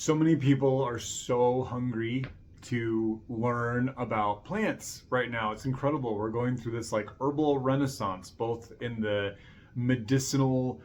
So many people are so hungry to learn about plants right now. It's incredible. We're going through this like herbal renaissance, both in the medicinal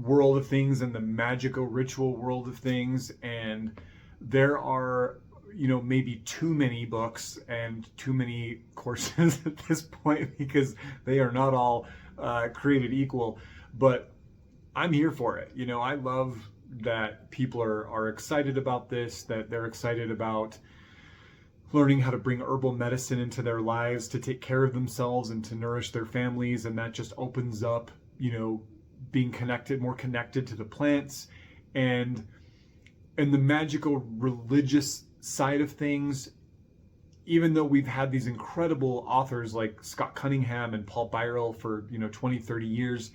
world of things and the magical ritual world of things. And there are, maybe too many books and too many courses at this point because they are not all created equal. But I'm here for it. I love that people are excited about this, that they're excited about learning how to bring herbal medicine into their lives to take care of themselves and to nourish their families. And that just opens up, being connected, more connected to the plants and the magical religious side of things. Even though we've had these incredible authors like Scott Cunningham and Paul Byrill for 20, 30 years,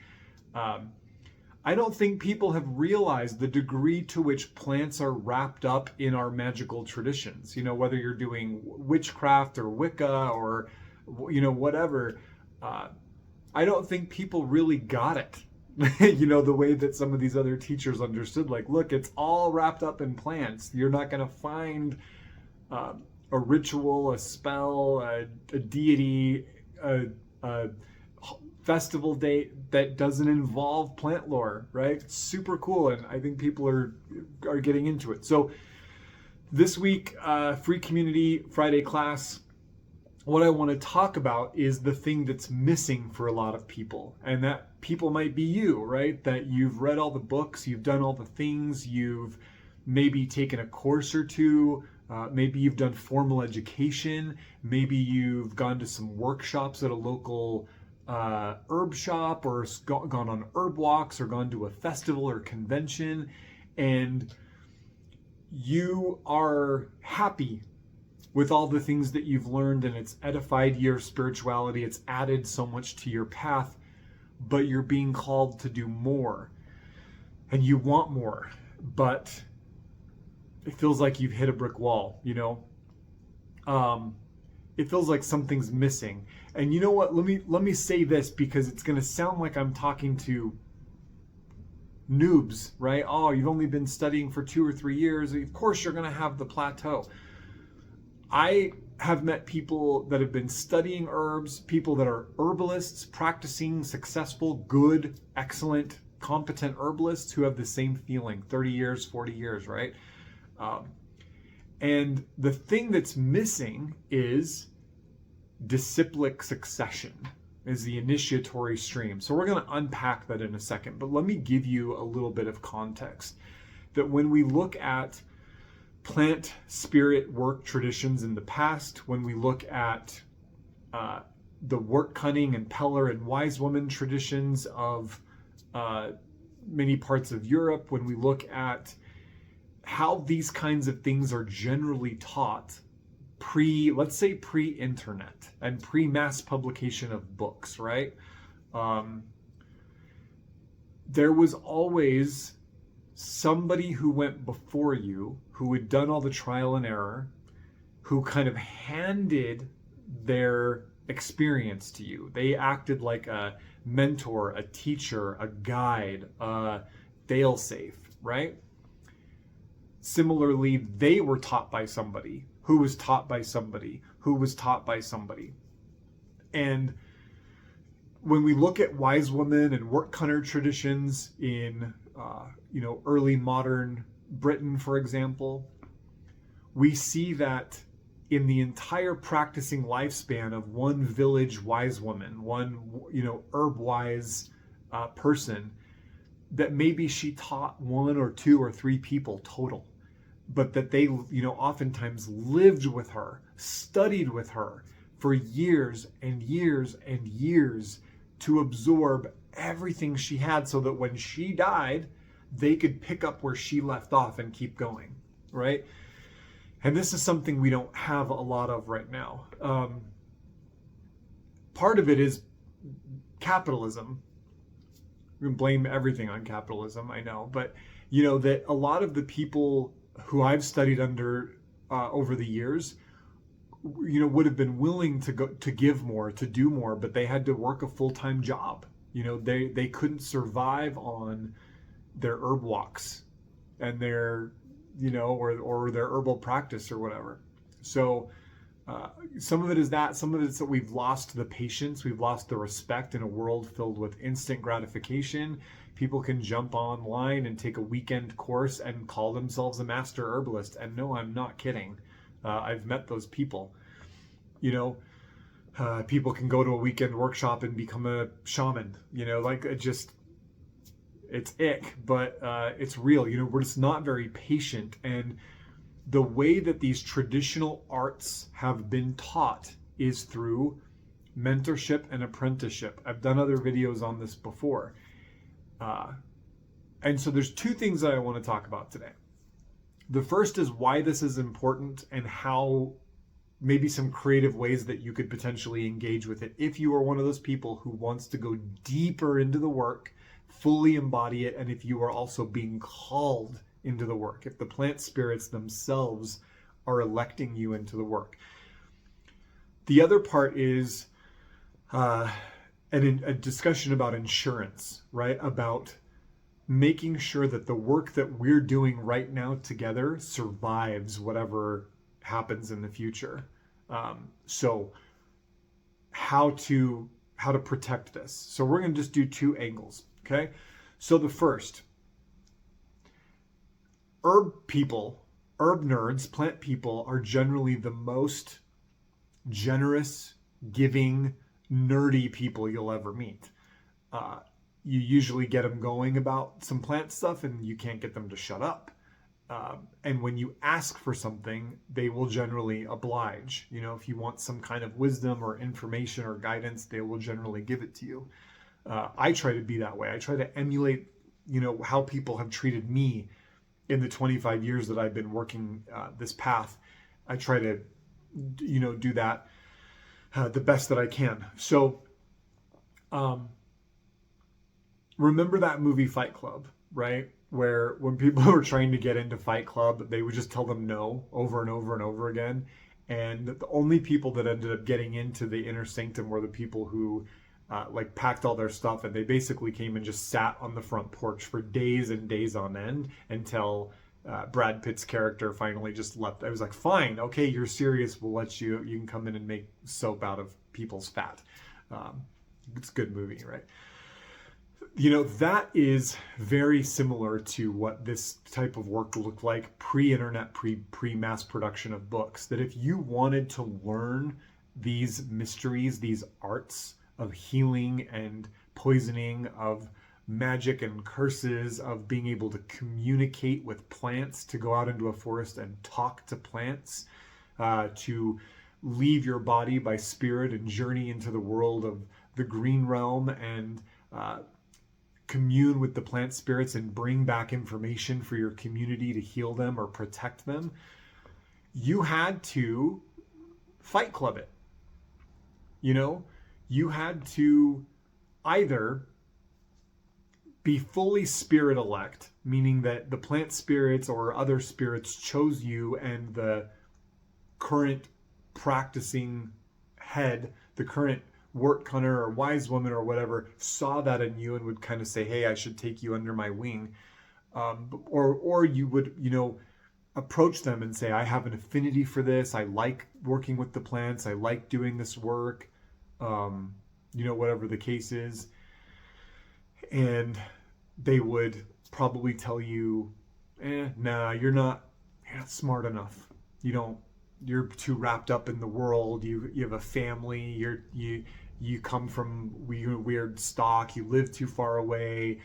I don't think people have realized the degree to which plants are wrapped up in our magical traditions. Whether you're doing witchcraft or Wicca or, whatever, I don't think people really got it. The way that some of these other teachers understood, like, look, it's all wrapped up in plants. You're not going to find a ritual, a spell, a deity, a festival date that doesn't involve plant lore, right? It's super cool, and I think people are getting into it. So this week, free community Friday class, what I want to talk about is the thing that's missing for a lot of people, and that people might be you, right? That you've read all the books, you've done all the things, you've maybe taken a course or two, maybe you've done formal education, maybe you've gone to some workshops at a local herb shop, or gone on herb walks, or gone to a festival or convention, and you are happy with all the things that you've learned, and it's edified your spirituality, it's added so much to your path, but you're being called to do more, and you want more, but it feels like you've hit a brick wall, it feels like something's missing. And you know what? Let me say this, because it's going to sound like I'm talking to noobs, right? Oh, you've only been studying for 2 or 3 years. Of course you're going to have the plateau. I have met people that have been studying herbs, people that are herbalists, practicing, successful, good, excellent, competent herbalists who have the same feeling, 30 years, 40 years, right? And the thing that's missing is disciplic succession, is the initiatory stream. So we're going to unpack that in a second, but let me give you a little bit of context. That when we look at plant spirit work traditions in the past, when we look at the work cunning and Peller and wise woman traditions of many parts of Europe, when we look at how these kinds of things are generally taught let's say pre-internet and pre-mass publication of books, right? There was always somebody who went before you, who had done all the trial and error, who kind of handed their experience to you. They acted like a mentor, a teacher, a guide, a fail-safe, right? Similarly, they were taught by somebody who was taught by somebody who was taught by somebody. And when we look at wise women and work cunner traditions in early modern Britain, for example, we see that in the entire practicing lifespan of one village wise woman, one herb wise person, that maybe she taught 1 or 2 or 3 people total, but that they oftentimes lived with her, studied with her for years and years and years to absorb everything she had, so that when she died, they could pick up where she left off and keep going, right? And this is something we don't have a lot of right now. Part of it is capitalism. We can blame everything on capitalism, I know, but that a lot of the people who I've studied under over the years, would have been willing to give more, to do more, but they had to work a full-time job. They couldn't survive on their herb walks and their or their herbal practice or whatever. So some of it is that. Some of it is that we've lost the patience. We've lost the respect in a world filled with instant gratification. People can jump online and take a weekend course and call themselves a master herbalist. And no, I'm not kidding. I've met those people. People can go to a weekend workshop and become a shaman. It's ick, but it's real. We're just not very patient. And the way that these traditional arts have been taught is through mentorship and apprenticeship. I've done other videos on this before. And so there's two things that I want to talk about today. The first is why this is important and how maybe some creative ways that you could potentially engage with it if you are one of those people who wants to go deeper into the work, fully embody it, and if you are also being called into the work, if the plant spirits themselves are electing you into the work. The other part is a discussion about insurance, right? About making sure that the work that we're doing right now together survives whatever happens in the future. So how to protect this. So we're going to just do two angles. Okay. So the first, herb nerds, plant people are generally the most generous, giving, nerdy people you'll ever meet. You usually get them going about some plant stuff and you can't get them to shut up. And when you ask for something, they will generally oblige. If you want some kind of wisdom or information or guidance, they will generally give it to you. I try to be that way. I try to emulate, how people have treated me in the 25 years that I've been working this path. I try to, do that the best that I can. So remember that movie Fight Club, right? Where when people were trying to get into Fight Club, they would just tell them no over and over and over again. And the only people that ended up getting into the inner sanctum were the people who packed all their stuff, and they basically came and just sat on the front porch for days and days on end until Brad Pitt's character finally just left. I was like, fine, okay, you're serious. We'll let you can come in and make soap out of people's fat. It's a good movie, right? That is very similar to what this type of work looked like pre-internet, pre-mass production of books. That if you wanted to learn these mysteries, these arts of healing and poisoning, of magic and curses, of being able to communicate with plants, to go out into a forest and talk to plants, to leave your body by spirit and journey into the world of the green realm and commune with the plant spirits and bring back information for your community to heal them or protect them, you had to Fight Club it. You had to either be fully spirit elect, meaning that the plant spirits or other spirits chose you, and the current practicing head, the current wort hunter or wise woman or whatever, saw that in you and would kind of say, hey, I should take you under my wing. Or you would, approach them and say, I have an affinity for this. I like working with the plants. I like doing this work. Whatever the case is. And they would probably tell you, nah, you're not smart enough. You're too wrapped up in the world. You have a family. You come from weird stock. You live too far away.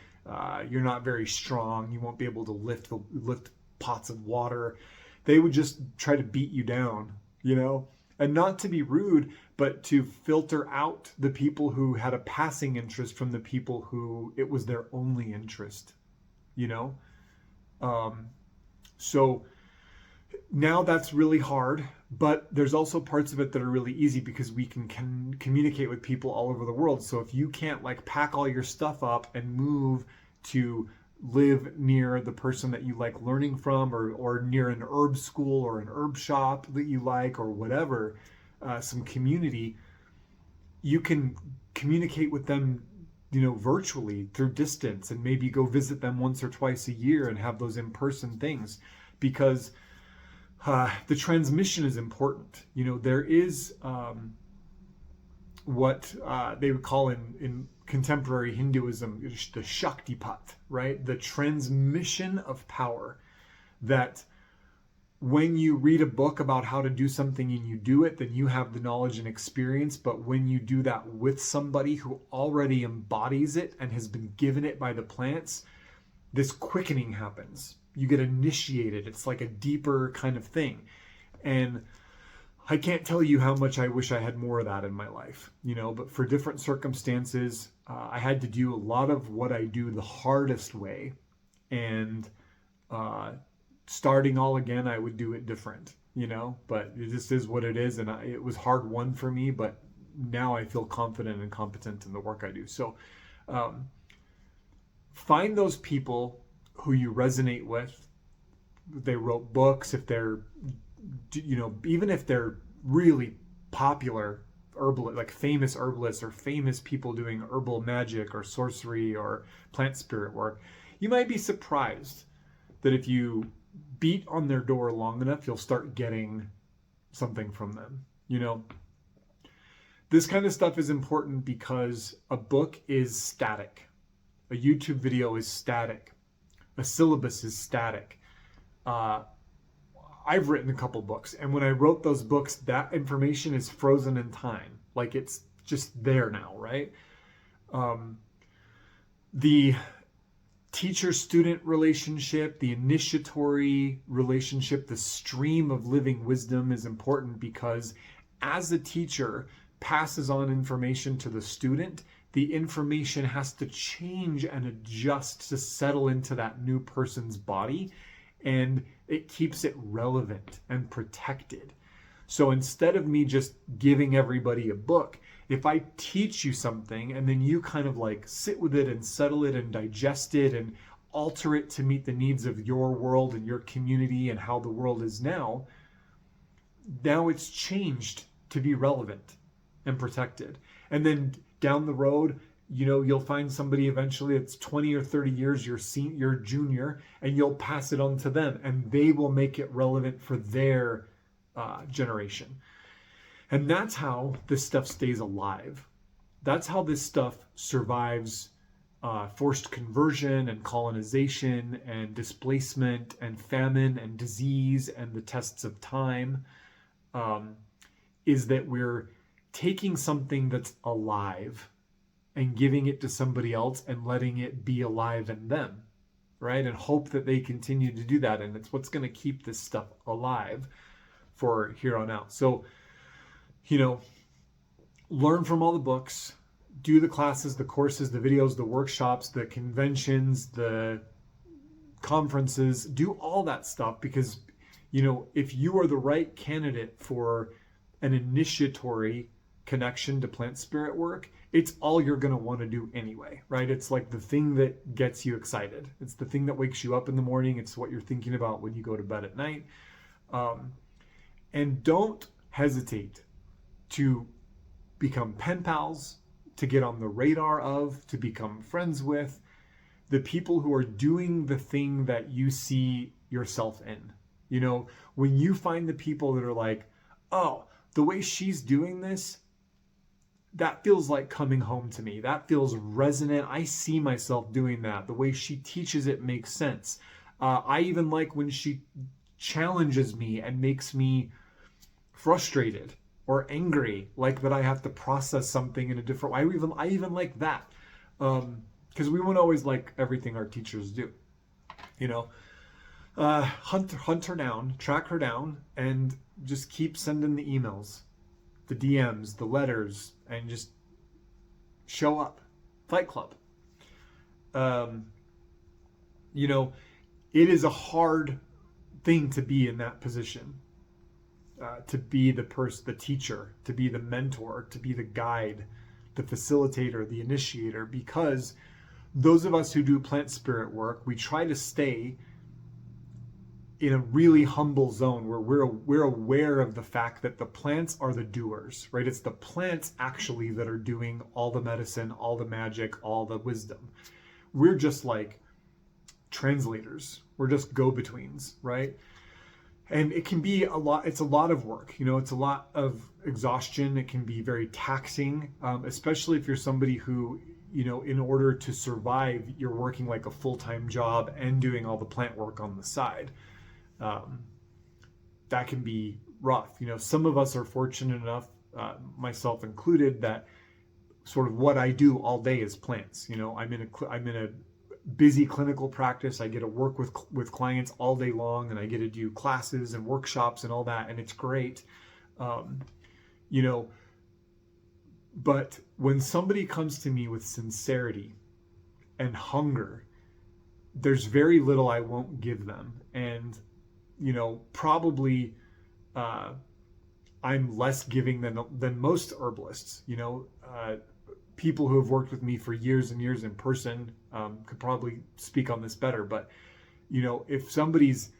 You're not very strong. You won't be able to lift pots of water. They would just try to beat you down, and not to be rude, but to filter out the people who had a passing interest from the people who it was their only interest, So now that's really hard, but there's also parts of it that are really easy because we can communicate with people all over the world. So if you can't pack all your stuff up and move to live near the person that you like learning from, or near an herb school or an herb shop that you like, or whatever, some community, you can communicate with them, virtually through distance, and maybe go visit them once or twice a year and have those in-person things. because the transmission is important. There is what they would call in contemporary Hinduism the Shaktipat, right? The transmission of power. That when you read a book about how to do something and you do it, then you have the knowledge and experience. But when you do that with somebody who already embodies it and has been given it by the plants, this quickening happens. You get initiated. It's like a deeper kind of thing. And I can't tell you how much I wish I had more of that in my life, but for different circumstances, I had to do a lot of what I do the hardest way. And starting all again, I would do it different, but it just is what it is. And it was hard won for me, but now I feel confident and competent in the work I do. So find those people who you resonate with. They wrote books, if they're, even if they're really popular herbal, like famous herbalists or famous people doing herbal magic or sorcery or plant spirit work, you might be surprised that if you beat on their door long enough, you'll start getting something from them. This kind of stuff is important because a book is static. A YouTube video is static. A syllabus is static. I've written a couple books, and when I wrote those books, that information is frozen in time. Like it's just there now, right? The teacher-student relationship, the initiatory relationship, the stream of living wisdom is important because as the teacher passes on information to the student, the information has to change and adjust to settle into that new person's body, and it keeps it relevant and protected. So instead of me just giving everybody a book, if I teach you something and then you kind of like sit with it and settle it and digest it and alter it to meet the needs of your world and your community and how the world is now it's changed to be relevant and protected. And then down the road, you'll find somebody eventually that's 20 or 30 years your junior, and you'll pass it on to them, and they will make it relevant for their generation. And that's how this stuff stays alive. That's how this stuff survives forced conversion and colonization and displacement and famine and disease and the tests of time, is that we're taking something that's alive and giving it to somebody else and letting it be alive in them, right? And hope that they continue to do that. And it's what's going to keep this stuff alive for here on out. So, learn from all the books, do the classes, the courses, the videos, the workshops, the conventions, the conferences, do all that stuff because, if you are the right candidate for an initiatory connection to plant spirit work, it's all you're going to want to do anyway, right? It's like the thing that gets you excited. It's the thing that wakes you up in the morning. It's what you're thinking about when you go to bed at night. And don't hesitate to become pen pals, to get on the radar of, to become friends with the people who are doing the thing that you see yourself in. When you find the people that are like, oh, the way she's doing this, that feels like coming home to me. That feels resonant. I see myself doing that. The way she teaches it makes sense. I even like when she challenges me and makes me frustrated or angry, like that I have to process something in a different way. I even like that. Because we won't always like everything our teachers do. Hunt her down, track her down, and just keep sending the emails, the DMs, the letters, and just show up. Fight Club. It is a hard thing to be in that position. To be the teacher, to be the mentor, to be the guide, the facilitator, the initiator, because those of us who do plant spirit work, we try to stay in a really humble zone where we're aware of the fact that the plants are the doers, right? It's the plants actually that are doing all the medicine, all the magic, all the wisdom. We're just like translators. We're just go-betweens, right? And it can be a lot, it's a lot of work, it's a lot of exhaustion. It can be very taxing, especially if you're somebody who, in order to survive, you're working like a full-time job and doing all the plant work on the side. That can be rough. Some of us are fortunate enough, myself included, that sort of what I do all day is plants. I'm in a busy clinical practice. I get to work with clients all day long, and I get to do classes and workshops and all that, and it's great. But when somebody comes to me with sincerity and hunger, there's very little I won't give them. And, probably I'm less giving than most herbalists. People who have worked with me for years and years in person could probably speak on this better. But, if somebody's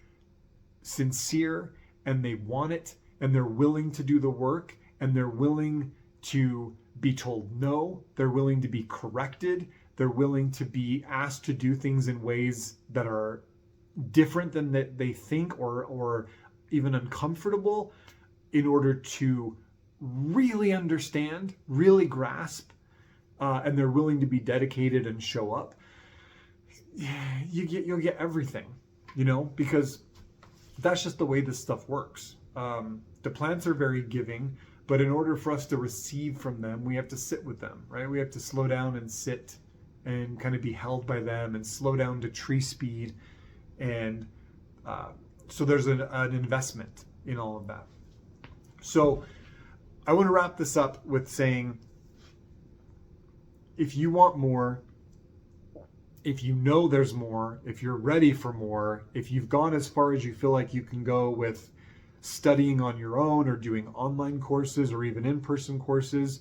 sincere and they want it and they're willing to do the work and they're willing to be told no, they're willing to be corrected, they're willing to be asked to do things in ways that are different than that they think, or even uncomfortable, in order to really understand, really grasp, and they're willing to be dedicated and show up, you'll get everything, because that's just the way this stuff works. The plants are very giving, but in order for us to receive from them, we have to sit with them, right? We have to slow down and sit and kind of be held by them and slow down to tree speed. And so there's an investment in all of that. So I want to wrap this up with saying, if you want more, if you know there's more, if you're ready for more, if you've gone as far as you feel like you can go with studying on your own or doing online courses or even in-person courses,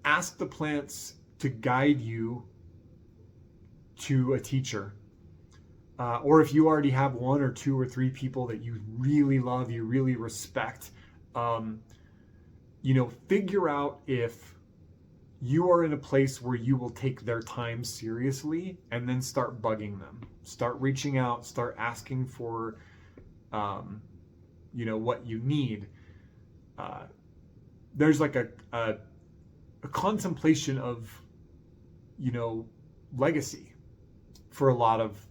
ask the plants to guide you to a teacher. Or if you already have one or two or three people that you really love, you really respect, figure out if you are in a place where you will take their time seriously, and then start bugging them. Start reaching out, start asking for, what you need. There's like a contemplation of, legacy for a lot of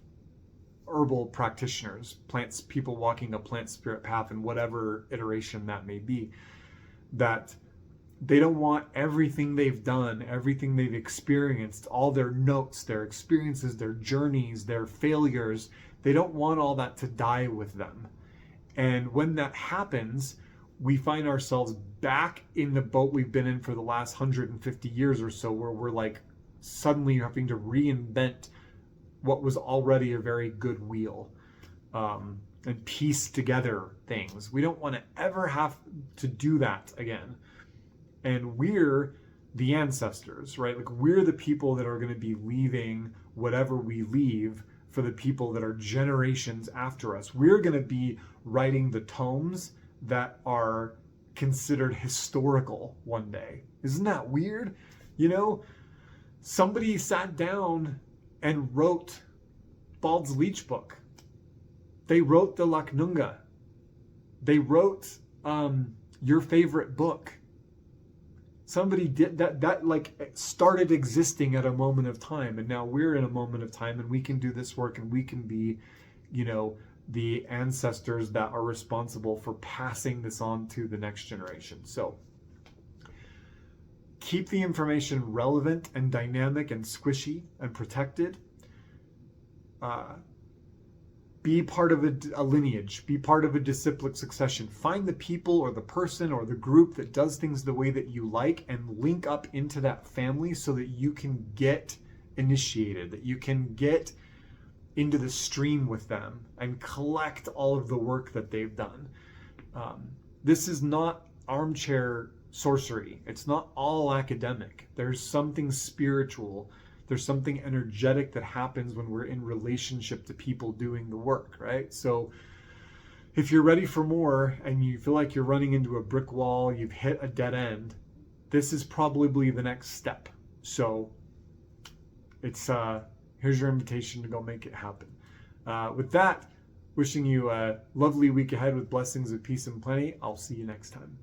herbal practitioners, plants, people walking a plant spirit path in whatever iteration that may be, that they don't want everything they've done, everything they've experienced, all their notes, their experiences, their journeys, their failures, they don't want all that to die with them. And when that happens, we find ourselves back in the boat we've been in for the last 150 years or so, where we're like suddenly having to reinvent what was already a very good wheel, and piece together things. We don't want to ever have to do that again. And we're the ancestors, right? Like, we're the people that are going to be leaving whatever we leave for the people that are generations after us. We're going to be writing the tomes that are considered historical one day. Isn't that weird? Somebody sat down and wrote Bald's Leech book. They wrote the Laknunga. They wrote your favorite book. Somebody did that like started existing at a moment of time, and now we're in a moment of time, and we can do this work, and we can be, the ancestors that are responsible for passing this on to the next generation. So keep the information relevant and dynamic and squishy and protected. Be part of a lineage, be part of a disciplic succession. Find the people or the person or the group that does things the way that you like, and link up into that family so that you can get initiated, that you can get into the stream with them and collect all of the work that they've done. This is not armchair sorcery. It's not all academic. There's something spiritual. There's something energetic that happens when we're in relationship to people doing the work, right? So if you're ready for more and you feel like you're running into a brick wall, you've hit a dead end, this is probably the next step. So it's here's your invitation to go make it happen. With that, Wishing you a lovely week ahead with blessings of peace and plenty. I'll see you next time.